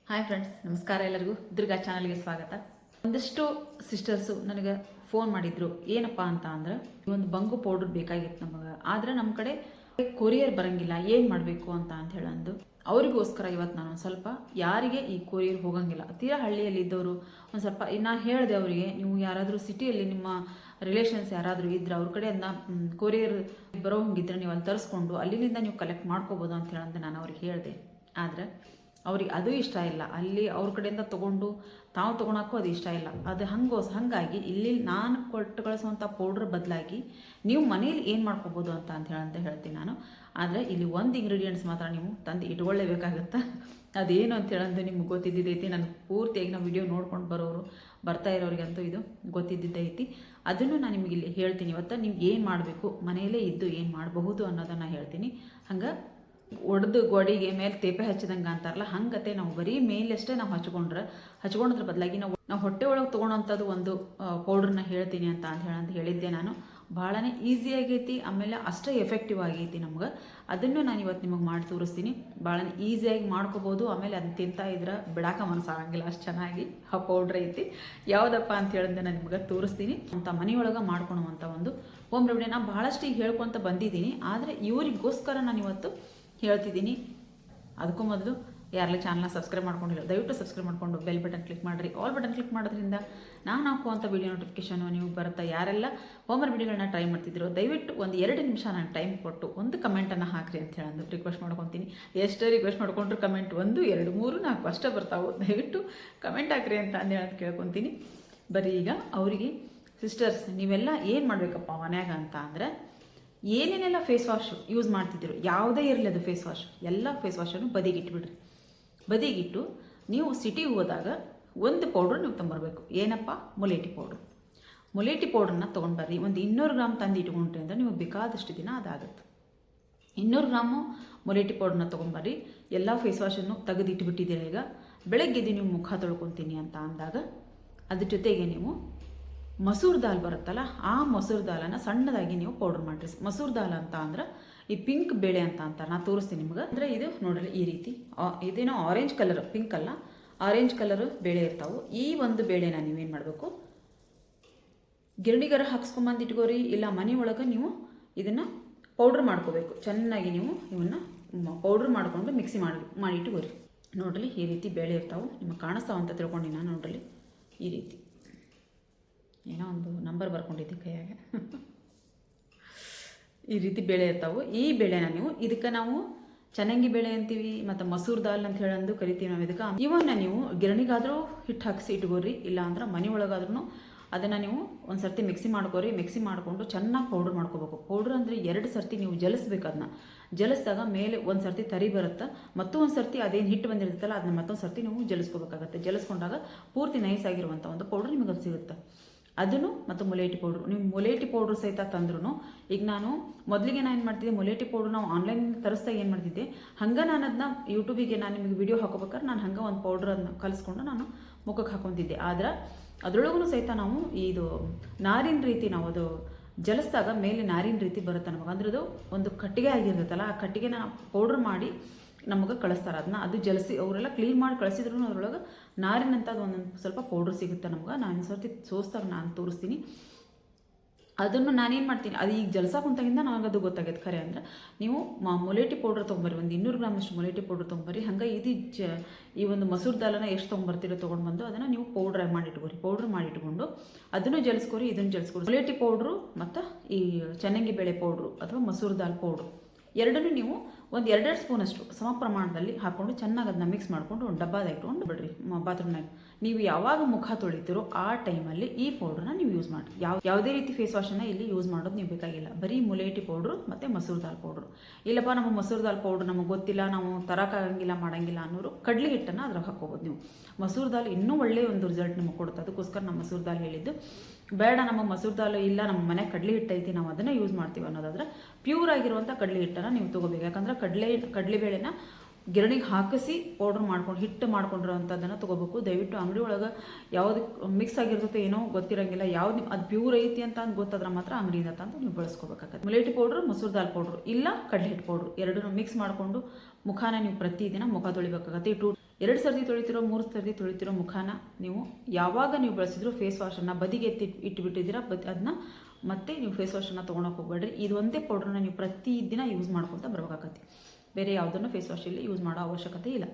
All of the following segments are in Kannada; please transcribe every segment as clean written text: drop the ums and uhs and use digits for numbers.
ಹಾಯ್ ಫ್ರೆಂಡ್ಸ್, ನಮಸ್ಕಾರ. ಎಲ್ಲರಿಗೂ ದುರ್ಗಾ ಚಾನಲ್ಗೆ ಸ್ವಾಗತ. ಒಂದಷ್ಟು ಸಿಸ್ಟರ್ಸು ನನಗೆ ಫೋನ್ ಮಾಡಿದ್ರು. ಏನಪ್ಪ ಅಂತ ಅಂದ್ರೆ, ಒಂದು ಬಂಗು ಪೌಡರ್ ಬೇಕಾಗಿತ್ತು ನಮಗೆ, ಆದರೆ ನಮ್ಮ ಕಡೆ ಕೊರಿಯರ್ ಬರಂಗಿಲ್ಲ, ಏನು ಮಾಡಬೇಕು ಅಂತ ಹೇಳಂದು ಅವರಿಗೋಸ್ಕರ ಇವತ್ತು ನಾನು ಸ್ವಲ್ಪ ಯಾರಿಗೆ ಈ ಕೊರಿಯರ್ ಹೋಗಂಗಿಲ್ಲ, ತೀರಾ ಹಳ್ಳಿಯಲ್ಲಿ ಇದ್ದವರು ಒಂದು ಸ್ವಲ್ಪ ನಾನು ಹೇಳಿದೆ ಅವರಿಗೆ, ನೀವು ಯಾರಾದರೂ ಸಿಟಿಯಲ್ಲಿ ನಿಮ್ಮ ರಿಲೇಷನ್ಸ್ ಯಾರಾದರೂ ಇದ್ರೆ ಅವ್ರ ಕಡೆ ಅದನ್ನ ಕೊರಿಯರ್ ಬರೋ ಹಂಗಿದ್ರೆ ನೀವು ಅಲ್ಲಿ ತರಿಸ್ಕೊಂಡು ಅಲ್ಲಿಂದ ನೀವು ಕಲೆಕ್ಟ್ ಮಾಡ್ಕೋಬೋದು ಅಂತ ಹೇಳಂತ ನಾನು ಅವ್ರಿಗೆ ಹೇಳಿದೆ. ಆದರೆ ಅವ್ರಿಗೆ ಅದು ಇಷ್ಟ ಇಲ್ಲ, ಅಲ್ಲಿ ಅವ್ರ ಕಡೆಯಿಂದ ತೊಗೊಂಡು ತಾವು ತೊಗೊಳಕ್ಕೂ ಅದು ಇಷ್ಟ ಇಲ್ಲ. ಅದು ಹಾಗಾಗಿ ಇಲ್ಲಿ ನಾನು ಕೊಟ್ಟು ಕಳಿಸುವಂಥ ಪೌಡ್ರ್ ಬದಲಾಗಿ ನೀವು ಮನೇಲಿ ಏನು ಮಾಡ್ಕೋಬೋದು ಅಂತ ಹೇಳ್ತೀನಿ ನಾನು. ಆದರೆ ಇಲ್ಲಿ ಒಂದು ಇಂಗ್ರೀಡಿಯೆಂಟ್ಸ್ ಮಾತ್ರ ನೀವು ತಂದು ಇಟ್ಕೊಳ್ಳೇಬೇಕಾಗತ್ತೆ. ಅದೇನು ಅಂತ ಹೇಳಂದು ನಿಮ್ಗೆ ಗೊತ್ತಿದ್ದೈತಿ. ನಾನು ಪೂರ್ತಿಯಾಗಿ ನಾವು ವಿಡಿಯೋ ನೋಡ್ಕೊಂಡು ಬರ್ತಾ ಇರೋರಿಗಂತೂ ಇದು ಗೊತ್ತಿದ್ದೈತಿ. ಅದನ್ನು ನಾನು ನಿಮಗೆ ಇಲ್ಲಿ ಹೇಳ್ತೀನಿ. ಇವತ್ತು ನೀವು ಏನು ಮಾಡಬೇಕು, ಮನೆಯಲ್ಲೇ ಇದ್ದು ಏನು ಮಾಡಬಹುದು ಅನ್ನೋದನ್ನು ಹೇಳ್ತೀನಿ. ಹಂಗೆ ಒಡೆದು ಗೋಡೆಗೆ ಮೇಲೆ ತೇಪೆ ಹಚ್ಚಿದಂಗೆ ಅಂತಾರಲ್ಲ, ಹಂಗತೆ ನಾವು ಬರೀ ಮೇಲಷ್ಟೇ ನಾವು ಹಚ್ಕೊಂಡ್ರ ಬದಲಾಗಿ ನಾವು ಹೊಟ್ಟೆ ಒಳಗೆ ತೊಗೊಳೋಂಥದ್ದು ಒಂದು ಪೌಡ್ರನ್ನ ಹೇಳ್ತೀನಿ ಅಂತ ಹೇಳಿದ್ದೆ ನಾನು. ಭಾಳನೇ ಈಸಿ ಆಗೈತಿ, ಆಮೇಲೆ ಅಷ್ಟೇ ಎಫೆಕ್ಟಿವ್ ಆಗೈತಿ ನಮ್ಗೆ. ಅದನ್ನು ನಾನು ಇವತ್ತು ನಿಮಗೆ ಮಾಡಿ ತೋರಿಸ್ತೀನಿ. ಭಾಳನೇ ಈಸಿಯಾಗಿ ಮಾಡ್ಕೋಬೋದು, ಆಮೇಲೆ ಅದನ್ನ ತಿಂತಾ ಇದ್ರೆ ಬಿಡಾಕ ಮನಸ್ಸಾಗಂಗಿಲ್ಲ, ಅಷ್ಟು ಚೆನ್ನಾಗಿ ಆ ಪೌಡ್ರ್ ಐತಿ. ಯಾವುದಪ್ಪ ಅಂತ ಹೇಳಿದ್ರೆ ನಾನು ನಿಮ್ಗೆ ತೋರಿಸ್ತೀನಿ. ಅಂತ ಮನೆಯೊಳಗೆ ಮಾಡ್ಕೊಳುವಂಥ ಒಂದು ಹೋಮ್ ರೆಮಿಡಿ ನಾನು ಭಾಳಷ್ಟು ಈಗ ಹೇಳ್ಕೊತ ಬಂದಿದ್ದೀನಿ. ಆದರೆ ಇವರಿಗೋಸ್ಕರ ನಾನು ಇವತ್ತು ಹೇಳ್ತಿದ್ದೀನಿ. ಅದಕ್ಕೂ ಮೊದಲು ಯಾರೆಲ್ಲ ಚಾನಲ್ನ ಸಬ್ಸ್ಕ್ರೈಬ್ ಮಾಡ್ಕೊಂಡಿಲ್ಲ, ದಯವಿಟ್ಟು ಸಬ್ಸ್ಕ್ರೈಬ್ ಮಾಡಿಕೊಂಡು ಬೆಲ್ ಬಟನ್ ಕ್ಲಿಕ್ ಮಾಡಿರಿ. ಆಲ್ ಬಟನ್ ಕ್ಲಿಕ್ ಮಾಡೋದ್ರಿಂದ ನಾನು ಹಾಕುವಂಥ ವಿಡಿಯೋ ನೋಟಿಫಿಕೇಷನು ನೀವು ಬರುತ್ತೆ. ಯಾರೆಲ್ಲ ಹೋಮ್ ರೆಮಿಡಿಗಳನ್ನ ಟ್ರೈ ಮಾಡ್ತಿದ್ರು, ದಯವಿಟ್ಟು ಒಂದು 2 ನಿಮಿಷ ನಾನು ಟೈಮ್ ಕೊಟ್ಟು ಒಂದು ಕಮೆಂಟನ್ನು ಹಾಕಿರಿ ಅಂತ ಹೇಳಂದು ರಿಕ್ವೆಸ್ಟ್ ಮಾಡ್ಕೊತೀನಿ. ಎಷ್ಟೇ ರಿಕ್ವೆಸ್ಟ್ ಮಾಡ್ಕೊಂಡ್ರು ಕಮೆಂಟ್ 1, 2, 3, 4 ಅಷ್ಟೇ ಬರ್ತಾವೆ. ದಯವಿಟ್ಟು ಕಮೆಂಟ್ ಹಾಕಿರಿ ಅಂತ ಹೇಳೋದು ಕೇಳ್ಕೊತೀನಿ. ಬರೀ ಈಗ ಅವರಿಗೆ ಸಿಸ್ಟರ್ಸ್ ನೀವೆಲ್ಲ ಏನು ಮಾಡಬೇಕಪ್ಪ ಮನ್ಯಾಗ ಅಂತ ಅಂದರೆ, ಏನೇನೆಲ್ಲ ಫೇಸ್ ವಾಶ್ ಯೂಸ್ ಮಾಡ್ತಿದ್ರು, ಯಾವುದೇ ಇರಲಿ ಅದು ಫೇಸ್ ವಾಶ್, ಎಲ್ಲ ಫೇಸ್ ವಾಶನ್ನು ಬದಿಗಿಟ್ಬಿಡ್ರಿ. ಬದಿಗಿಟ್ಟು ನೀವು ಸಿಟಿಗೆ ಹೋದಾಗ ಒಂದು ಪೌಡ್ರ್ ನೀವು ತೊಗೊಂಬರ್ಬೇಕು. ಏನಪ್ಪ? ಮುಲೇಟಿ ಪೌಡ್ರು. ಮುಲೇಟಿ ಪೌಡ್ರನ್ನ ತೊಗೊಂಡ್ಬರ್ರಿ. ಒಂದು 200 ಗ್ರಾಮ್ ತಂದು ಇಟ್ಕೊಂಡ್ರಿ ಅಂದರೆ ನೀವು ಬೇಕಾದಷ್ಟು ದಿನ ಅದಾಗುತ್ತೆ. 200 ಗ್ರಾಮು ಮುಲೇಟಿ ಪೌಡ್ರನ್ನ ತೊಗೊಂಬರ್ರಿ. ಎಲ್ಲ ಫೇಸ್ ವಾಶನ್ನು ತೆಗೆದಿಟ್ಬಿಟ್ಟಿದ್ದೀರ. ಈಗ ಬೆಳಗ್ಗೆ ನೀವು ಮುಖ ತೊಳ್ಕೊತೀನಿ ಅಂತ ಅಂದಾಗ ಅದ್ರ ಜೊತೆಗೆ ನೀವು ಮಸೂರ್ ದಾಲ್ ಬರುತ್ತಲ್ಲ, ಆ ಮಸೂರ್ ದಾಲನ್ನು ಸಣ್ಣದಾಗಿ ನೀವು ಪೌಡ್ರ್ ಮಾಡಿರಿ. ಮಸೂರ್ ದಾಲ್ ಅಂತ ಅಂದ್ರೆ ಈ ಪಿಂಕ್ ಬೇಳೆ ಅಂತ ನಾನು ತೋರಿಸ್ತೀನಿ ನಿಮ್ಗೆ. ಅಂದರೆ ಇದು ನೋಡ್ರಿ, ಈ ರೀತಿ ಇದೇನೋ ಆರೆಂಜ್ ಕಲರ್, ಪಿಂಕ್ ಅಲ್ಲ, ಆರೆಂಜ್ ಕಲರು ಬೇಳೆ ಇರ್ತಾವೆ. ಈ ಒಂದು ಬೇಳೆನ ನೀವೇನು ಮಾಡಬೇಕು, ಗಿರಣಿಗರ ಹಾಕ್ಸ್ಕೊಂಬಂದು ಇಟ್ಕೋರಿ, ಇಲ್ಲ ಮನೆ ಒಳಗೆ ನೀವು ಇದನ್ನು ಪೌಡ್ರ್ ಮಾಡ್ಕೋಬೇಕು. ಚೆನ್ನಾಗಿ ನೀವು ಇವನ್ನ ಪೌಡ್ರ್ ಮಾಡಿಕೊಂಡು ಮಿಕ್ಸಿ ಮಾಡಿ ಇಟ್ಕೋರಿ. ನೋಡ್ರಿ, ಈ ರೀತಿ ಬೇಳೆ ಇರ್ತಾವೆ, ನಿಮಗೆ ಕಾಣಿಸ್ತಾವ ಅಂತ ತಿಳ್ಕೊಂಡು ನಾನು ನೋಡ್ರಿ, ಈ ರೀತಿ ಏನೋ ಒಂದು ನಂಬರ್ ಬರ್ಕೊಂಡಿದ್ದೆ ಕೈಯಾಗ. ಈ ರೀತಿ ಬೇಳೆ ಇರ್ತಾವೆ. ಈ ಬೇಳೆನ ನೀವು ಇದಕ್ಕೆ ನಾವು ಚೆನ್ನಾಗಿ ಬೇಳೆ ಅಂತೀವಿ, ಮತ್ತು ಮಸೂರ್ ದಾಲ್ ಅಂತ ಹೇಳಂದು ಕರಿತೀವಿ ನಾವು ಇದಕ್ಕೆ. ಇವನ್ನ ನೀವು ಗಿರಣಿಗಾದರೂ ಹಿಟ್ಟು ಹಾಕಿಸಿ ಇಟ್ಕೋರಿ, ಇಲ್ಲ ಅಂದ್ರೆ ಮನೆ ಒಳಗಾದ್ರೂ ಅದನ್ನು ನೀವು ಒಂದು ಸರ್ತಿ ಮಿಕ್ಸಿ ಮಾಡ್ಕೋರಿ. ಮಿಕ್ಸಿ ಮಾಡಿಕೊಂಡು ಚೆನ್ನಾಗಿ ಪೌಡ್ರ್ ಮಾಡ್ಕೋಬೇಕು. ಪೌಡ್ರ್ ಅಂದರೆ 2 ಸರ್ತಿ ನೀವು ಜಲಿಸ್ಬೇಕು. ಅದನ್ನ ಜಲಿಸಿದಾಗ ಮೇಲೆ ಒಂದು ಸರ್ತಿ ತರಿ ಬರುತ್ತೆ, ಮತ್ತೊಂದು ಸರ್ತಿ ಅದೇನು ಹಿಟ್ಟು ಬಂದಿರುತ್ತಲ್ಲ ಅದನ್ನ ಮತ್ತೊಂದು ಸರ್ತಿ ನೀವು ಜಲಿಸ್ಕೋಬೇಕಾಗತ್ತೆ. ಜಲಿಸ್ಕೊಂಡಾಗ ಪೂರ್ತಿ ನೈಸ್ ಆಗಿರುವಂಥ ಒಂದು ಪೌಡ್ರ್ ನಿಮಗೆ ಅದು ಸಿಗುತ್ತೆ. ಅದನ್ನು ಮತ್ತು ಮುಲೇಟಿ ಪೌಡ್ರು, ನೀವು ಮುಲೇಟಿ ಪೌಡ್ರು ಸಹಿತ ತಂದ್ರೂ, ಈಗ ನಾನು ಮೊದಲಿಗೆ ನಾನು ಏನು ಮಾಡ್ತಿದ್ದೆ, ಮುಲೇಟಿ ಪೌಡ್ರು ನಾವು ಆನ್ಲೈನ್ ತರಿಸ್ದಾಗ ಏನು ಮಾಡ್ತಿದ್ದೆ, ಹಂಗೆ ನಾನು ಅದನ್ನ ಯೂಟ್ಯೂಬಿಗೆ ನಾನು ನಿಮಗೆ ವಿಡಿಯೋ ಹಾಕೋಬೇಕಾದ್ರೆ ನಾನು ಹಂಗೆ ಒಂದು ಪೌಡ್ರ್ ಅದನ್ನ ಕಲಿಸ್ಕೊಂಡು ನಾನು ಮುಖಕ್ಕೆ ಹಾಕೊತಿದ್ದೆ. ಆದ್ರೆ ಅದರೊಳಗೂ ಸಹಿತ ನಾವು ಇದು ನಾರಿನ ರೀತಿ ನಾವು ಅದು ಜಲಿಸಿದಾಗ ಮೇಲೆ ನಾರಿನ ರೀತಿ ಬರುತ್ತೆ ನಮಗೆ. ಅಂದ್ರೆ ಅದು ಒಂದು ಕಟ್ಟಿಗೆ ಆಗಿರ್ತೈತಲ್ಲ, ಆ ಕಟ್ಟಿಗೆನ ಪೌಡ್ರ್ ಮಾಡಿ ನಮಗೆ ಕಳಿಸ್ತಾರೆ. ಅದು ಜಲಸಿ ಅವರೆಲ್ಲ ಕ್ಲೀನ್ ಮಾಡಿ ಕಳಿಸಿದ್ರು ಅದರೊಳಗೆ ನಾರಿನಂಥದ್ದು ಒಂದೊಂದು ಸ್ವಲ್ಪ ಪೌಡ್ರ್ ಸಿಗುತ್ತೆ ನಮ್ಗೆ. ನಾನು ಸರ್ತಿ ಸೋಸ್ದಾಗ ನಾನು ತೋರಿಸ್ತೀನಿ. ಅದನ್ನು ನಾನೇನು ಮಾಡ್ತೀನಿ, ಅದು ಈಗ ಜಲಸ ಕುಂತಾಗಿಂದ ನನಗದು ಗೊತ್ತಾಗೈತೆ. ಖರೆ ಅಂದರೆ ನೀವು ಮುಲೇಟಿ ಪೌಡ್ರ್ ತೊಗೊಂಬರ್ರಿ, ಒಂದು 200 ಗ್ರಾಮಷ್ಟು ಮುಲೇಟಿ ಪೌಡ್ರ್ ತೊಗೊಂಬರ್ರಿ. ಹಂಗೆ ಈ ಒಂದು ಮಸೂರ್ ದಾಲನ್ನ ಎಷ್ಟು ತೊಗೊಂಬರ್ತೀರೋ ತೊಗೊಂಡ್ಬಂದು ಅದನ್ನು ನೀವು ಪೌಡ್ರ್ ಮಾಡಿಟ್ಕೊರಿ. ಪೌಡ್ರ್ ಮಾಡಿಟ್ಕೊಂಡು ಅದನ್ನು ಜಲಿಸ್ಕೊರಿ, ಇದನ್ನು ಜಲಿಸ್ಕೊರಿ. ಮುಲೇಟಿ ಪೌಡ್ರು ಮತ್ತು ಈ ಚೆನ್ನಾಗಿ ಬೇಳೆ ಪೌಡ್ರು ಅಥವಾ ಮಸೂರ್ ದಾಲ್ ಪೌಡ್ರು ಎರಡನ್ನೂ ನೀವು ಒಂದು 2 ಸ್ಪೂನಷ್ಟು ಸಮ ಪ್ರಮಾಣದಲ್ಲಿ ಹಾಕ್ಕೊಂಡು ಚೆನ್ನಾಗಿ ಅದನ್ನ ಮಿಕ್ಸ್ ಮಾಡಿಕೊಂಡು ಒಂದು ಡಬ್ಬಾದ ಇಟ್ಕೊಂಡು ಬಿಡ್ರಿ ಬಾತ್ರೂಮ್ನಾಗ. ನೀವು ಯಾವಾಗ ಮುಖ ತೊಳಿತೀರೋ ಆ ಟೈಮಲ್ಲಿ ಈ ಪೌಡ್ರನ್ನ ನೀವು ಯೂಸ್ ಮಾಡಿ. ಯಾವುದೇ ರೀತಿ ಫೇಸ್ ವಾಶನ್ನು ಇಲ್ಲಿ ಯೂಸ್ ಮಾಡೋದು ನೀವು ಬೇಕಾಗಿಲ್ಲ. ಬರೀ ಮುಲೇಟಿ ಪೌಡ್ರು ಮತ್ತು ಮಸೂರ್ ದಾಲ್ ಪೌಡ್ರು. ಇಲ್ಲಪ್ಪ ನಮ್ಮ ಮಸೂರ್ ದಾಲ್ ಪೌಡ್ರ್ ನಮಗೆ ಗೊತ್ತಿಲ್ಲ, ನಾವು ತರೋಕ್ಕಾಗಂಗಿಲ್ಲ ಮಾಡಂಗಿಲ್ಲ ಅನ್ನೋರು ಕಡಲೆ ಹಿಟ್ಟನ್ನು ಅದ್ರಾಗ ಹಾಕೋಬೋದು ನೀವು. ಮಸೂರ್ ದಾಲ್ ಇನ್ನೂ ಒಳ್ಳೆಯ ಒಂದು ರಿಸಲ್ಟ್ ನಿಮಗೆ ಕೊಡುತ್ತೆ. ಅದಕ್ಕೋಸ್ಕರ ನಮ್ಮ ಮಸೂರ್ ದಾಲ್ ಹೇಳಿದ್ದು. ಬೇಡ ನಮ್ಮ ಮಸೂರ್ ದಾಲ್ ಇಲ್ಲ, ನಮ್ಮ ಮನೆ ಕಡಲೆ ಹಿಟ್ಟು ಐತಿ, ನಾವು ಅದನ್ನು ಯೂಸ್ ಮಾಡ್ತೀವಿ ಅನ್ನೋದಾದ್ರೆ ಪ್ಯೂರ್ ಆಗಿರುವಂಥ ಕಡಲೆ ಹಿಟ್ಟನ್ನು ನೀವು ತೊಗೋಬೇಕು. ಯಾಕಂದ್ರೆ ಕಡಲೆಬೇಳೆನ ಗಿರಣಿಗೆ ಹಾಕಿಸಿ ಪೌಡ್ರ್ ಮಾಡ್ಕೊಂಡು ಹಿಟ್ಟು ಮಾಡ್ಕೊಂಡಿರೋವಂಥದ್ದನ್ನು ತೊಗೋಬೇಕು. ದಯವಿಟ್ಟು ಅಂಗಡಿ ಒಳಗೆ ಯಾವ್ದು ಮಿಕ್ಸ್ ಆಗಿರ್ತೈತೆ ಏನೋ ಗೊತ್ತಿರೋಂಗಿಲ್ಲ, ಯಾವ್ದು ಅದು ಪ್ಯೂರ್ ಐತಿ ಅಂತ ಗೊತ್ತಾದ್ರೆ ಮಾತ್ರ ಅಂಗಡಿಯಿಂದ ತಂದು ನೀವು ಬಳಸ್ಕೋಬೇಕಾಗತ್ತೆ. ಮುಲೇಟಿ ಪೌಡ್ರು, ಮಸೂರ್ ದಾಲ್ ಪೌಡ್ರು ಇಲ್ಲ ಕಡಲೆ ಹಿಟ್ಟು ಪೌಡ್ರು ಎರಡನ್ನೂ ಮಿಕ್ಸ್ ಮಾಡಿಕೊಂಡು ಮುಖಾನ ನೀವು ಪ್ರತಿದಿನ ಮುಖ ತೊಳಿಬೇಕಾಗತ್ತೆ. 2 ಸರ್ತಿ ತೊಳಿತಿರೋ 3 ಸರ್ತಿ ತೊಳಿತಿರೋ ಮುಖಾನ ನೀವು ಯಾವಾಗ ನೀವು ಬಳಸಿದ್ರು ಫೇಸ್ ವಾಶನ್ನು ಬದಿಗೆ ಇಟ್ಬಿಟ್ಟಿದ್ದೀರಾ, ಅದನ್ನ ಮತ್ತೆ ನೀವು ಫೇಸ್ ವಾಶನ್ನು ತೊಗೊಳಕ್ಕೆ ಹೋಗ್ಬೇಡ್ರಿ. ಇದು ಒಂದೇ ಪೌಡ್ರನ್ನ ನೀವು ಪ್ರತಿದಿನ ಯೂಸ್ ಮಾಡ್ಕೊತ ಬರಬೇಕಾಗತ್ತೆ. ಬೇರೆ ಯಾವುದನ್ನು ಫೇಸ್ ವಾಶಲ್ಲಿ ಯೂಸ್ ಮಾಡೋ ಅವಶ್ಯಕತೆ ಇಲ್ಲ.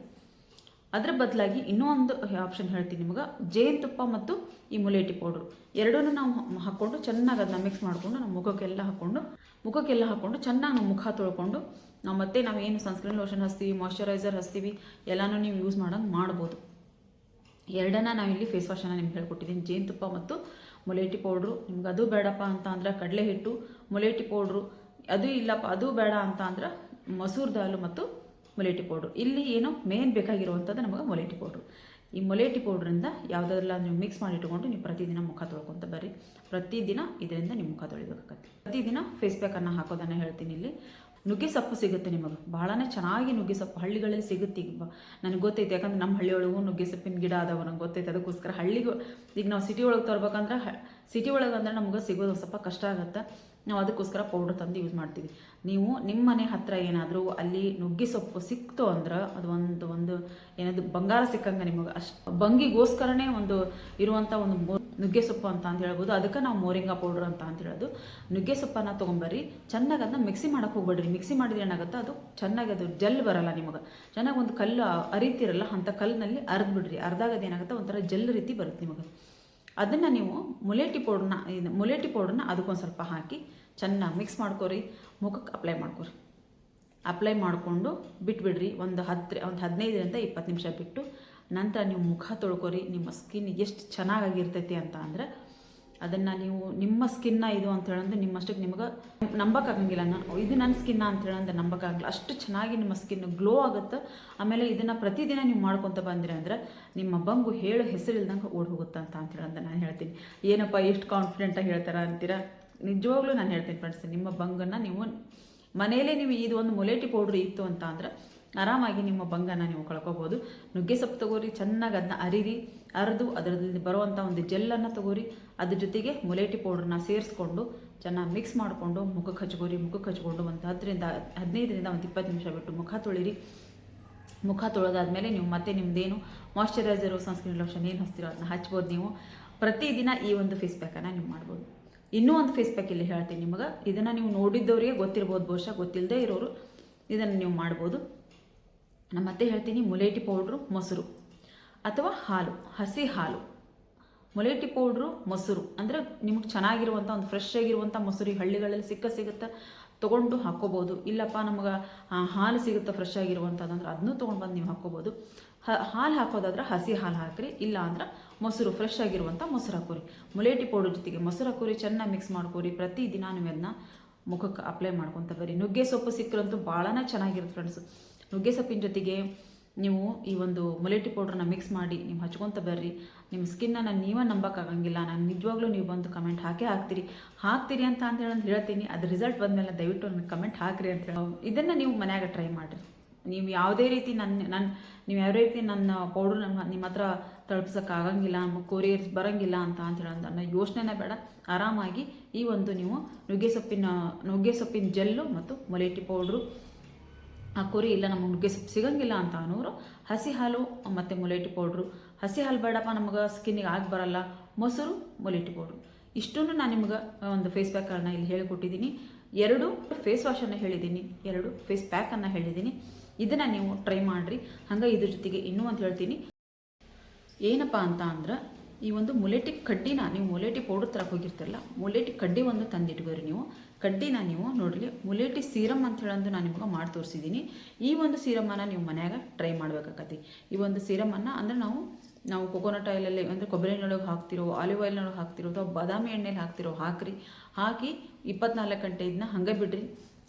ಅದರ ಬದಲಾಗಿ ಇನ್ನೂ ಒಂದು ಆಪ್ಷನ್ ಹೇಳ್ತೀನಿ ನಿಮಗೆ. ಜೇನುತುಪ್ಪ ಮತ್ತು ಈ ಮುಲೇಟಿ ಪೌಡ್ರು ಎರಡನ್ನೂ ನಾವು ಹಾಕ್ಕೊಂಡು ಚೆನ್ನಾಗಿ ಅದನ್ನ ಮಿಕ್ಸ್ ಮಾಡಿಕೊಂಡು ನಮ್ಮ ಮುಖಕ್ಕೆಲ್ಲ ಹಾಕ್ಕೊಂಡು ಚೆನ್ನಾಗಿ ನಾವು ಮುಖ ತೊಳ್ಕೊಂಡು ನಾವು ಮತ್ತೆ ನಾವೇನು ಸನ್ಸ್ಕ್ರೀನ್ ಲೋಷನ್ ಹಚ್ತೀವಿ, ಮಾಯ್ಶ್ಚರೈಸರ್ ಹಚ್ತೀವಿ, ಎಲ್ಲನೂ ನೀವು ಯೂಸ್ ಮಾಡೋಂಗೆ ಮಾಡ್ಬೋದು. ಎರಡನ್ನ ನಾವಿಲ್ಲಿ ಫೇಸ್ ವಾಶನ್ನು ನಿಮ್ಗೆ ಹೇಳ್ಕೊಟ್ಟಿದ್ದೀನಿ, ಜೇನುತುಪ್ಪ ಮತ್ತು ಮುಲೇಟಿ ಪೌಡ್ರು. ನಿಮ್ಗೆ ಅದು ಬೇಡಪ್ಪ ಅಂತ ಅಂದ್ರೆ ಕಡಲೆ ಹಿಟ್ಟು, ಮುಲೇಟಿ ಪೌಡ್ರು, ಅದು ಇಲ್ಲಪ್ಪ ಅದು ಬೇಡ ಅಂತ ಅಂದ್ರೆ ಮಸೂರ್ ದಾಲು ಮತ್ತು ಮುಲೇಟಿ ಪೌಡ್ರು. ಇಲ್ಲಿ ಏನೋ ಮೇನ್ ಬೇಕಾಗಿರುವಂಥದ್ದು ನಮಗೆ ಮುಲೇಟಿ ಪೌಡ್ರು. ಈ ಮುಲೇಟಿ ಪೌಡ್ರಿಂದ ಯಾವುದೆಲ್ಲ ನೀವು ಮಿಕ್ಸ್ ಮಾಡಿ ಇಟ್ಕೊಂಡು ನೀವು ಪ್ರತಿದಿನ ಮುಖ ತೊಳ್ಕೊತ ಬರ್ರಿ. ಪ್ರತಿದಿನ ಇದರಿಂದ ನೀವು ಮುಖ ತೊಳಿಬೇಕಾಗತ್ತೆ. ಪ್ರತಿದಿನ ಫೇಸ್ ಪ್ಯಾಕನ್ನು ಹಾಕೋದನ್ನು ಹೇಳ್ತೀನಿ. ಇಲ್ಲಿ ನುಗ್ಗೆ ಸೊಪ್ಪು ಸಿಗುತ್ತೆ ನಿಮಗೆ, ಭಾಳನೇ ಚೆನ್ನಾಗಿ ನುಗ್ಗೆ ಸೊಪ್ಪು ಹಳ್ಳಿಗಳಲ್ಲಿ ಸಿಗುತ್ತೆ. ಈಗ ನನಗೆ ಗೊತ್ತೈತೆ, ಯಾಕಂದ್ರೆ ನಮ್ಮ ಹಳ್ಳಿಯೊಳಗೂ ನುಗ್ಗೆ ಸೊಪ್ಪಿನ ಗಿಡ ಅದಾವ, ನಂಗೆ ಗೊತ್ತೈತೆ. ಅದಕ್ಕೋಸ್ಕರ ಹಳ್ಳಿಗೂ ಈಗ ನಾವು ಸಿಟಿ ಒಳಗೆ ತರ್ಬೇಕಂದ್ರೆ ಸಿಟಿ ಒಳಗೆ ಅಂದ್ರೆ ನಮ್ಗೆ ಸಿಗೋದು ಸ್ವಲ್ಪ ಕಷ್ಟ ಆಗುತ್ತೆ. ನಾವು ಅದಕ್ಕೋಸ್ಕರ ಪೌಡ್ರ್ ತಂದು ಯೂಸ್ ಮಾಡ್ತೀವಿ. ನೀವು ನಿಮ್ಮ ಮನೆ ಹತ್ತಿರ ಏನಾದರೂ ಅಲ್ಲಿ ನುಗ್ಗೆ ಸೊಪ್ಪು ಸಿಕ್ತು ಅಂದ್ರೆ ಅದು ಒಂದು ಏನಾದ್ರು ಬಂಗಾರ ಸಿಕ್ಕಂಗೆ ನಿಮಗೆ. ಅಷ್ಟು ಬಂಗಿಗೋಸ್ಕರನೇ ಒಂದು ಇರುವಂಥ ಒಂದು ನುಗ್ಗೆ ಸೊಪ್ಪು ಅಂತ ಹೇಳ್ಬೋದು. ಅದಕ್ಕೆ ನಾವು ಮೋರಿಂಗಾ ಪೌಡ್ರ್ ಅಂತ ಹೇಳೋದು. ನುಗ್ಗೆ ಸೊಪ್ಪನ್ನು ತೊಗೊಂಬರ್ರಿ, ಚೆನ್ನಾಗಿ ಅದನ್ನ ಮಿಕ್ಸಿ ಮಾಡೋಕೆ ಹೋಗ್ಬೇಡ್ರಿ. ಮಿಕ್ಸಿ ಮಾಡಿದ್ರೆ ಏನಾಗುತ್ತೆ, ಅದು ಚೆನ್ನಾಗಿ ಅದು ಜೆಲ್ ಬರಲ್ಲ ನಿಮಗೆ. ಚೆನ್ನಾಗಿ ಒಂದು ಕಲ್ಲು ಅರಿತಿರಲ್ಲ ಅಂಥ ಕಲ್ಲಿನಲ್ಲಿ ಅರ್ದು ಬಿಡ್ರಿ. ಅರ್ದಾಗ ಅದೇನಾಗುತ್ತೆ, ಒಂಥರ ಜೆಲ್ ರೀತಿ ಬರುತ್ತೆ ನಿಮಗೆ. ಅದನ್ನು ನೀವು ಮುಲೇಟಿ ಪೌಡ್ರನ್ನ ಅದಕ್ಕೊಂದು ಸ್ವಲ್ಪ ಹಾಕಿ ಚೆನ್ನಾಗಿ ಮಿಕ್ಸ್ ಮಾಡ್ಕೊರಿ, ಮುಖಕ್ಕೆ ಅಪ್ಲೈ ಮಾಡಿಕೊಂಡು ಬಿಟ್ಬಿಡ್ರಿ. ಒಂದು 15ರಿಂದ 20 ನಿಮಿಷ ಬಿಟ್ಟು ನಂತರ ನೀವು ಮುಖ ತೊಳ್ಕೊರಿ. ನಿಮ್ಮ ಸ್ಕಿನ್ ಎಷ್ಟು ಚೆನ್ನಾಗಿರ್ತೈತಿ ಅಂತ ಅಂದರೆ ಅದನ್ನು ನೀವು ನಿಮ್ಮ ಸ್ಕಿನ್ನ ಇದು ಅಂತ ಹೇಳಂದ್ರೆ ನಿಮ್ಮಷ್ಟಕ್ಕೆ ನಿಮಗೆ ನಂಬಕ್ಕಾಗಂಗಿಲ್ಲ. ಇದು ನನ್ನ ಸ್ಕಿನ್ನ ಅಂತ ಹೇಳಂದ್ರೆ ನಂಬಕ್ಕಾಗಲ್ಲ. ಅಷ್ಟು ಚೆನ್ನಾಗಿ ನಿಮ್ಮ ಸ್ಕಿನ್ ಗ್ಲೋ ಆಗುತ್ತೆ. ಆಮೇಲೆ ಇದನ್ನು ಪ್ರತಿದಿನ ನೀವು ಮಾಡ್ಕೊತ ಬಂದಿರಿ ಅಂದರೆ ನಿಮ್ಮ ಬಂಗು ಹೇಳು ಹೆಸರಿಲ್ದಂಗೆ ಓಡಿ ಹೋಗುತ್ತೆ ಅಂತ ಹೇಳಂದ್ರೆ ನಾನು ಹೇಳ್ತೀನಿ. ಏನಪ್ಪ ಎಷ್ಟು ಕಾನ್ಫಿಡೆಂಟಾಗಿ ಹೇಳ್ತಾರ ಅಂತೀರಾ? ನಿಜವಾಗ್ಲೂ ನಾನು ಹೇಳ್ತೀನಿ ಫ್ರೆಂಡ್ಸ್, ನಿಮ್ಮ ಬಂಗನ್ನು ನೀವು ಮನೆಯಲ್ಲೇ ನೀವು ಇದು ಒಂದು ಮುಲೇಟಿ ಪೌಡ್ರ್ ಇತ್ತು ಅಂತ ಅಂದ್ರೆ ಆರಾಮಾಗಿ ನಿಮ್ಮ ಬಂಗನ್ನು ನೀವು ಕಳ್ಕೊಬೋದು. ನುಗ್ಗೆ ಸೊಪ್ಪು ತಗೋರಿ, ಚೆನ್ನಾಗಿ ಅದನ್ನ ಅರೆದು ಅದರಲ್ಲಿ ಬರುವಂಥ ಒಂದು ಜೆಲ್ಲನ್ನು ತಗೋರಿ. ಅದ್ರ ಜೊತೆಗೆ ಮುಲೇಟಿ ಪೌಡ್ರನ್ನ ಸೇರಿಸ್ಕೊಂಡು ಚೆನ್ನಾಗಿ ಮಿಕ್ಸ್ ಮಾಡಿಕೊಂಡು ಮುಖಕ್ಕೆ ಹಚ್ಕೊಂಡು ಒಂದು 15ರಿಂದ 20 ನಿಮಿಷ ಬಿಟ್ಟು ಮುಖ ತೊಳಿರಿ. ಮುಖ ತೊಳೆದಾದ್ಮೇಲೆ ನೀವು ಮತ್ತೆ ನಿಮ್ಮದೇನು ಮಾಯ್ಶ್ಚರೈಸರು, ಸನ್ಸ್ಕ್ರೀನ್ ಲೋಷನ್ ಏನು ಹಚ್ತೀರೋ ಅದನ್ನ ಹಚ್ಬೋದು. ನೀವು ಪ್ರತಿದಿನ ಈ ಒಂದು ಫೇಸ್ ಪ್ಯಾಕನ್ನು ನೀವು ಮಾಡ್ಬೋದು. ಇನ್ನೂ ಒಂದು ಫೇಸ್ ಪ್ಯಾಕ್ ಇಲ್ಲಿ ಹೇಳ್ತೀನಿ ನಿಮಗೆ. ಇದನ್ನು ನೀವು ನೋಡಿದ್ದವರಿಗೆ ಗೊತ್ತಿರ್ಬೋದು, ಬಹುಶಃ ಗೊತ್ತಿಲ್ಲದೆ ಇರೋರು ಇದನ್ನು ನೀವು ಮಾಡ್ಬೋದು. ನಾನು ಮತ್ತೆ ಹೇಳ್ತೀನಿ, ಮುಲೇಟಿ ಪೌಡ್ರು, ಮೊಸರು ಅಥವಾ ಹಾಲು, ಹಸಿ ಹಾಲು, ಮುಲೇಟಿ ಪೌಡ್ರು, ಮೊಸರು ಅಂದರೆ ನಿಮಗೆ ಚೆನ್ನಾಗಿರುವಂಥ ಒಂದು ಫ್ರೆಶ್ ಆಗಿರುವಂಥ ಮೊಸರು ಹಳ್ಳಿಗಳಲ್ಲಿ ಸಿಗುತ್ತೆ, ತೊಗೊಂಡು ಹಾಕ್ಕೋಬೋದು. ಇಲ್ಲಪ್ಪ ನಮಗೆ ಹಾಲು ಸಿಗುತ್ತೆ ಫ್ರೆಶ್ ಆಗಿರುವಂಥದ್ದು ಅಂದ್ರೆ ಅದನ್ನೂ ತೊಗೊಂಡು ಬಂದು ನೀವು ಹಾಕ್ಕೋಬೋದು. ಹಾಲು ಹಾಕೋದಾದ್ರೆ ಹಸಿ ಹಾಲು ಹಾಕಿರಿ, ಇಲ್ಲ ಅಂದ್ರೆ ಮೊಸರು ಫ್ರೆಶ್ ಆಗಿರುವಂಥ ಮೊಸರು ಹಾಕೋರಿ. ಮುಲೇಟಿ ಪೌಡ್ರ್ ಜೊತೆಗೆ ಮೊಸರು ಹಾಕೋರಿ, ಚೆನ್ನಾಗಿ ಮಿಕ್ಸ್ ಮಾಡ್ಕೋರಿ. ಪ್ರತಿದಿನ ನೀವು ಅದನ್ನ ಮುಖಕ್ಕೆ ಅಪ್ಲೈ ಮಾಡ್ಕೊತ ಬರ್ರಿ. ನುಗ್ಗೆ ಸೊಪ್ಪು ಸಿಕ್ಕರಂತೂ ಭಾಳನೇ ಚೆನ್ನಾಗಿರುತ್ತೆ ಫ್ರೆಂಡ್ಸು. ನುಗ್ಗೆ ಸೊಪ್ಪಿನ ಜೊತೆಗೆ ನೀವು ಈ ಒಂದು ಮುಲೇಟಿ ಪೌಡ್ರನ್ನ ಮಿಕ್ಸ್ ಮಾಡಿ ನೀವು ಹಚ್ಕೊತ ಬರ್ರಿ. ನಿಮ್ಮ ಸ್ಕಿನ್ನನ್ನು ನೀವೇ ನಂಬಕ್ಕಾಗಂಗಿಲ್ಲ. ನಾನು ನಿಜವಾಗ್ಲೂ ನೀವು ಬಂದು ಕಮೆಂಟ್ ಹಾಕ್ತೀರಿ ಅಂತ ಹೇಳ್ತೀನಿ. ಅದು ರಿಸಲ್ಟ್ ಬಂದಮೇಲೆ ದಯವಿಟ್ಟು ನನಗೆ ಕಮೆಂಟ್ ಹಾಕಿರಿ ಅಂತ ಹೇಳಿ ಇದನ್ನು ನೀವು ಮನ್ಯಾಗ ಟ್ರೈ ಮಾಡಿರಿ. ನೀವು ಯಾವುದೇ ರೀತಿ ನನ್ನ ಪೌಡ್ರ್ ನಿಮ್ಮ ಹತ್ರ ತಲುಪಿಸೋಕ್ಕಾಗಂಗಿಲ್ಲ, ಕೊರಿಯರ್ಸ್ ಬರೋಂಗಿಲ್ಲ ಅಂತ ಹೇಳೋದನ್ನ ಯೋಚನೆನೇ ಬೇಡ. ಆರಾಮಾಗಿ ಈ ಒಂದು ನೀವು ನುಗ್ಗೆ ಸೊಪ್ಪಿನ ಜೆಲ್ಲು ಮತ್ತು ಮುಲೇಟಿ ಪೌಡ್ರು ಹಾಕೋರಿ. ಇಲ್ಲ ನಮಗೆ ನುಗ್ಗೆ ಸೊಪ್ಪು ಸಿಗೋಂಗಿಲ್ಲ ಅಂತ ಅನ್ನೋರು ಹಸಿ ಹಾಲು ಮತ್ತು ಮುಲೇಟಿ ಪೌಡ್ರು. ಹಸಿ ಹಾಲು ಬೇಡಪ್ಪ ನಮಗೆ ಸ್ಕಿನ್ನಿಗೆ ಆಗಿ ಬರಲ್ಲ, ಮೊಸರು, ಮುಲೇಟಿ ಪೌಡ್ರು ಇಷ್ಟನ್ನು ನಾನು ನಿಮ್ಗೆ ಒಂದು ಫೇಸ್ ಪ್ಯಾಕನ್ನು ಇಲ್ಲಿ ಹೇಳಿಕೊಟ್ಟಿದ್ದೀನಿ. 2 ಫೇಸ್ ವಾಶನ್ನು ಹೇಳಿದ್ದೀನಿ, 2 ಫೇಸ್ ಪ್ಯಾಕನ್ನು ಹೇಳಿದ್ದೀನಿ. ಇದನ್ನು ನೀವು ಟ್ರೈ ಮಾಡಿರಿ. ಹಂಗೆ ಇದ್ರ ಜೊತೆಗೆ ಇನ್ನೂ ಅಂತ ಹೇಳ್ತೀನಿ, ಏನಪ್ಪ ಅಂತ ಅಂದ್ರೆ ಈ ಒಂದು ಮುಲೇಟಿ ಕಡ್ಡಿನ ನೀವು ಮುಲೇಟಿ ಪೌಡ್ರ್ ತರಕ್ಕೆ ಹೋಗಿರ್ತಿರಲ್ಲ, ಮುಲೇಟಿ ಕಡ್ಡಿ ಒಂದು ತಂದಿಟ್ಕೋರಿ. ನೀವು ಕಡ್ಡಿನ ನೀವು ನೋಡ್ರಿ, ಮುಲೇಟಿ ಸೀರಮ್ ಅಂತ ಹೇಳಂದು ನಾನು ನಿಮ್ಗೆ ಮಾಡಿ ತೋರಿಸಿದ್ದೀನಿ. ಈ ಒಂದು ಸೀರಮನ್ನು ನೀವು ಮನ್ಯಾಗ ಟ್ರೈ ಮಾಡಬೇಕಾಗತ್ತೆ. ಈ ಒಂದು ಸೀರಮನ್ನು ಅಂದರೆ ನಾವು ಕೊಕೊನಟ್ ಆಯಿಲಲ್ಲಿ ಅಂದರೆ ಕೊಬ್ಬರಿ ಎಣ್ಣೆಯೊಳಗೆ ಹಾಕ್ತಿರೋ, ಆಲಿವ್ ಆಯಿಲ್ನೊಳಗೆ ಹಾಕ್ತಿರೋ ಅಥವಾ ಬಾದಾಮಿ ಎಣ್ಣೆಲಿ ಹಾಕ್ತಿರೋ ಹಾಕಿ 24 ಗಂಟೆ ಇದನ್ನ ಹಂಗೆ ಬಿಡ್ರಿ.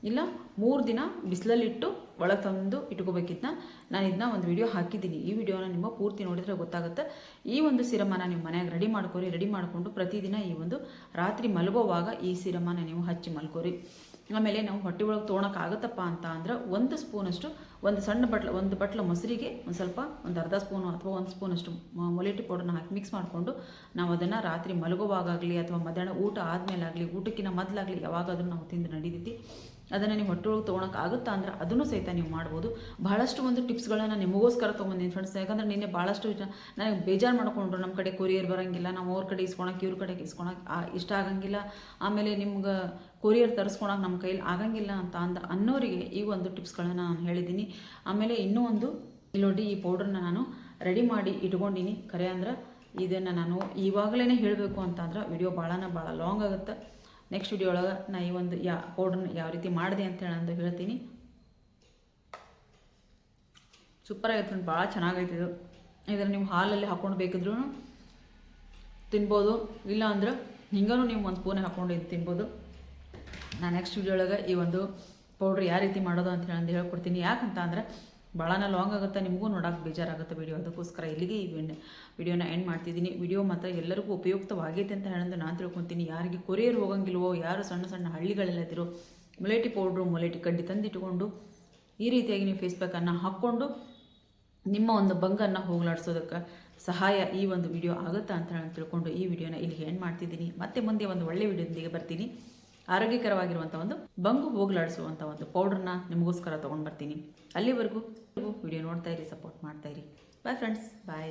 ಇಲ್ಲ 3 ದಿನ ಬಿಸಿಲಲ್ಲಿಟ್ಟು ಒಳಗೆ ತಂದು ಇಟ್ಕೋಬೇಕಿದ್ನ. ನಾನು ಇದನ್ನ ಒಂದು ವಿಡಿಯೋ ಹಾಕಿದ್ದೀನಿ. ಈ ವಿಡಿಯೋನ ನಿಮ್ಮ ಪೂರ್ತಿ ನೋಡಿದರೆ ಗೊತ್ತಾಗುತ್ತೆ. ಈ ಒಂದು ಸಿರಮನ್ನು ನೀವು ಮನೆಯಾಗ ರೆಡಿ ಮಾಡಿಕೊಂಡು ಪ್ರತಿದಿನ ಈ ಒಂದು ರಾತ್ರಿ ಮಲಗೋವಾಗ ಈ ಸಿರಮನ್ನು ನೀವು ಹಚ್ಚಿ ಮಲ್ಕೋರಿ. ಆಮೇಲೆ ನಾವು ಹೊಟ್ಟೆ ಒಳಗೆ ತೊಗೊಳಕ್ಕಾಗತ್ತಪ್ಪ ಅಂತ ಅಂದ್ರೆ ಒಂದು ಸ್ಪೂನಷ್ಟು ಒಂದು ಬಟ್ಲ ಮೊಸರಿಗೆ ಒಂದು ಸ್ವಲ್ಪ ಒಂದು ಅರ್ಧ ಸ್ಪೂನು ಅಥವಾ ಒಂದು ಸ್ಪೂನಷ್ಟು ಮೊಲೆಟಿ ಪೌಡರ್ನ ಹಾಕಿ ಮಿಕ್ಸ್ ಮಾಡಿಕೊಂಡು ನಾವು ಅದನ್ನು ರಾತ್ರಿ ಮಲಗುವಾಗಲಿ ಅಥವಾ ಮಧ್ಯಾಹ್ನ ಊಟ ಆದಮೇಲಾಗಲಿ ಊಟಕ್ಕಿಂತ ಮೊದಲಾಗಲಿ ಯಾವಾಗಾದರೂ ನಾವು ತಿಂದು ನಡೀತೈತಿ. ಅದನ್ನು ನೀವು ಹೊಟ್ಟೆ ಒಳಗೆ ತೊಗೊಳಕ್ಕಾಗುತ್ತಾ ಅಂದ್ರೆ ಅದನ್ನು ಸಹಿತ ನೀವು ಮಾಡ್ಬೋದು. ಬಹಳಷ್ಟು ಒಂದು ಟಿಪ್ಸ್ಗಳನ್ನು ನಿಮಗೋಸ್ಕರ ತೊಗೊಂಡಿದ್ದೀನಿ ಫ್ರೆಂಡ್ಸ್. ಯಾಕಂದರೆ ನಿನ್ನೆ ಭಾಳಷ್ಟು ನನಗೆ ಬೇಜಾರು ಮಾಡ್ಕೊಂಡ್ರು, ನಮ್ಮ ಕಡೆ ಕೊರಿಯರ್ ಬರೋಂಗಿಲ್ಲ, ನಾವು ಅವ್ರ ಕಡೆ ಇಸ್ಕೊಳಕ್ಕೆ ಇವ್ರ ಕಡೆಗೆ ಇಸ್ಕೊಳಕ್ಕೆ ಇಷ್ಟ ಆಗಂಗಿಲ್ಲ, ಆಮೇಲೆ ನಿಮ್ಗೆ ಕೊರಿಯರ್ ತರಿಸ್ಕೊಳಕ್ಕೆ ನಮ್ಮ ಕೈಲಿ ಆಗಂಗಿಲ್ಲ ಅಂತ ಅನ್ನೋರಿಗೆ ಈ ಒಂದು ಟಿಪ್ಸ್ಗಳನ್ನು ನಾನು ಹೇಳಿದ್ದೀನಿ. ಆಮೇಲೆ ಇನ್ನೂ ಒಂದು ಇಲ್ಲಿ ಈ ಪೌಡ್ರನ್ನ ನಾನು ರೆಡಿ ಮಾಡಿ ಇಟ್ಕೊಂಡಿನಿ. ಖರೆ ಅಂದ್ರೆ ಇದನ್ನು ನಾನು ಇವಾಗಲೇ ಹೇಳಬೇಕು ಅಂತ ಅಂದ್ರೆ ವಿಡಿಯೋ ಭಾಳ ಲಾಂಗ್ ಆಗುತ್ತೆ. ನೆಕ್ಸ್ಟ್ ವಿಡಿಯೋ ಒಳಗೆ ನಾ ಈ ಒಂದು ಪೌಡ್ರನ್ನ ಯಾವ ರೀತಿ ಮಾಡಿದೆ ಅಂತೇಳಿ ಅಂದು ಹೇಳ್ತೀನಿ. ಸೂಪರ್ ಆಗೈತೆ, ಭಾಳ ಚೆನ್ನಾಗೈತೆ ಇದು. ಇದನ್ನು ನೀವು ಹಾಲಲ್ಲಿ ಹಾಕ್ಕೊಂಡು ಬೇಕಿದ್ರೂ ತಿನ್ಬೋದು, ಇಲ್ಲ ಅಂದ್ರೆ ಹಿಂಗೂ ನೀವು ಒಂದು ಸ್ಪೂನೇ ಹಾಕ್ಕೊಂಡು ಇದು ತಿನ್ಬೋದು. ನಾನು ನೆಕ್ಸ್ಟ್ ವಿಡಿಯೋ ಒಳಗೆ ಈ ಒಂದು ಪೌಡ್ರ್ ಯಾವ ರೀತಿ ಮಾಡೋದು ಅಂತ ಹೇಳಿ ಹೇಳ್ಕೊಡ್ತೀನಿ. ಯಾಕಂತ ಅಂದರೆ ಭಾಳನ ಲಾಂಗ್ ಆಗುತ್ತೆ, ನಿಮಗೂ ನೋಡೋಕೆ ಬೇಜಾರಾಗುತ್ತೆ ವಿಡಿಯೋ. ಅದಕ್ಕೋಸ್ಕರ ಇಲ್ಲಿಗೆ ಈ ವಿಡಿಯೋನ ಎಂಡ್ ಮಾಡ್ತಿದ್ದೀನಿ. ವಿಡಿಯೋ ಮಾತ್ರ ಎಲ್ಲರಿಗೂ ಉಪಯುಕ್ತವಾಗೈತೆ ಅಂತ ಹೇಳೋದು ನಾನು ತಿಳ್ಕೊತೀನಿ. ಯಾರಿಗೆ ಕೊರಿಯರ್ ಹೋಗಂಗಿಲ್ವೋ, ಯಾರು ಸಣ್ಣ ಸಣ್ಣ ಹಳ್ಳಿಗಳಲ್ಲಿದ್ದಿರೋ ಮೊಲೆಟಿ ಪೌಡ್ರು ಮೊಲೆಟಿ ಕಡ್ಡಿ ತಂದಿಟ್ಟುಕೊಂಡು ಈ ರೀತಿಯಾಗಿ ನೀವು ಫೇಸ್ ಪ್ಯಾಕನ್ನು ಹಾಕ್ಕೊಂಡು ನಿಮ್ಮ ಒಂದು ಬಂಗನ್ನು ಹೋಗಲಾಡಿಸೋದಕ್ಕೆ ಸಹಾಯ ಈ ಒಂದು ವಿಡಿಯೋ ಆಗುತ್ತಾ ಅಂತ ಹೇಳಿ ತಿಳ್ಕೊಂಡು ಈ ವಿಡಿಯೋನ ಇಲ್ಲಿಗೆ ಎಂಡ್ ಮಾಡ್ತಿದ್ದೀನಿ. ಮತ್ತೆ ಮುಂದೆ ಒಂದು ಒಳ್ಳೆ ವಿಡಿಯೋದೊಂದಿಗೆ ಬರ್ತೀನಿ. ಆರೋಗ್ಯಕರವಾಗಿರುವಂಥ ಒಂದು ಬಂಗು ಹೋಗಲಾಡಿಸುವಂಥ ಒಂದು ಪೌಡ್ರನ್ನ ನಿಮಗೋಸ್ಕರ ತೊಗೊಂಡು ಬರ್ತೀನಿ. ಅಲ್ಲಿವರೆಗೂ ವಿಡಿಯೋ ನೋಡ್ತಾ ಇರಿ, ಸಪೋರ್ಟ್ ಮಾಡ್ತಾ ಇರಿ. ಬಾಯ್ ಫ್ರೆಂಡ್ಸ್, ಬಾಯ್.